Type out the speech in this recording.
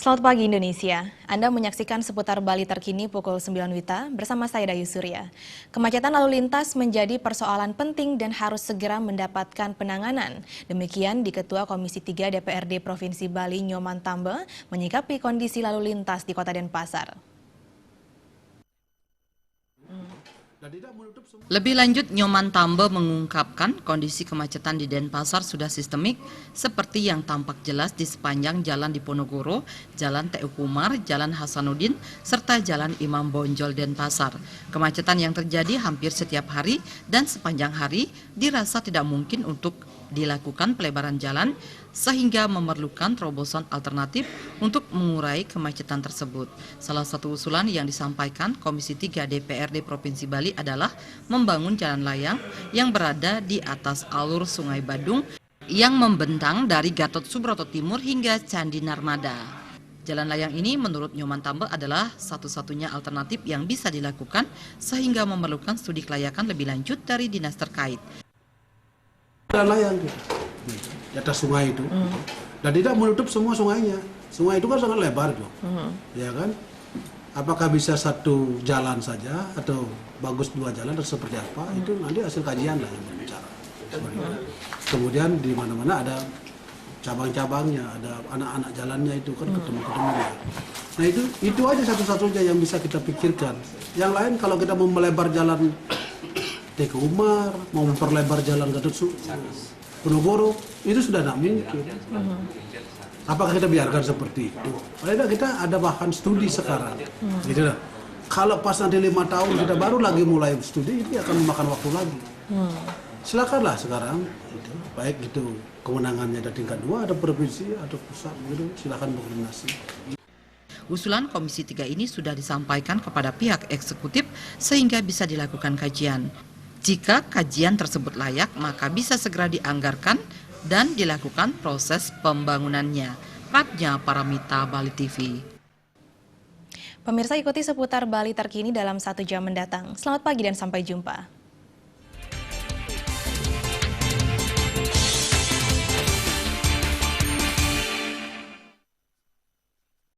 Selamat pagi Indonesia, Anda menyaksikan seputar Bali terkini pukul 9 WITA bersama saya Dayu Surya. Kemacetan lalu lintas menjadi persoalan penting dan harus segera mendapatkan penanganan. Demikian di Ketua Komisi 3 DPRD Provinsi Bali Nyoman Tambe menyikapi kondisi lalu lintas di Kota Denpasar. Lebih lanjut, Nyoman Tambe mengungkapkan kondisi kemacetan di Denpasar sudah sistemik seperti yang tampak jelas di sepanjang Jalan Diponegoro, Jalan T.U. Kumar, Jalan Hasanuddin, serta Jalan Imam Bonjol Denpasar. Kemacetan yang terjadi hampir setiap hari dan sepanjang hari dirasa tidak mungkin untuk dilakukan pelebaran jalan sehingga memerlukan terobosan alternatif untuk mengurai kemacetan tersebut. Salah satu usulan yang disampaikan Komisi 3 DPRD Provinsi Bali adalah membangun jalan layang yang berada di atas alur Sungai Badung yang membentang dari Gatot Subroto Timur hingga Candi Narmada. Jalan layang ini menurut Nyoman Tambe adalah satu-satunya alternatif yang bisa dilakukan sehingga memerlukan studi kelayakan lebih lanjut dari dinas terkait. Jalan layang di atas sungai itu, dan tidak menutup semua sungainya. Sungai itu kan sangat lebar tuh, ya kan? Apakah bisa satu jalan saja atau bagus dua jalan atau seperti apa? Itu nanti hasil kajian lah yang berbicara. Kemudian di mana-mana ada cabang-cabangnya, ada anak-anak jalannya itu kan ketemu-ketemunya. Nah itu aja satu-satunya yang bisa kita pikirkan. Yang lain kalau kita mau melebar jalan T.U. Kumar, mau memperlebar jalan Gatot Ponegoro, itu sudah tidak mungkin. Apakah kita biarkan seperti itu? Padahal kita ada bahan studi sekarang. Gitu lah. Kalau pas nanti 5 tahun kita baru lagi mulai studi, ini akan memakan waktu lagi. Silakanlah sekarang, gitu. Baik itu kewenangannya ada tingkat 2, ada provinsi, atau pusat, gitu. Silakan berkoordinasi. Usulan Komisi 3 ini sudah disampaikan kepada pihak eksekutif sehingga bisa dilakukan kajian. Jika kajian tersebut layak, maka bisa segera dianggarkan dan dilakukan proses pembangunannya. Rapnya Paramita Bali TV. Pemirsa, ikuti seputar Bali terkini dalam 1 jam mendatang. Selamat pagi dan sampai jumpa.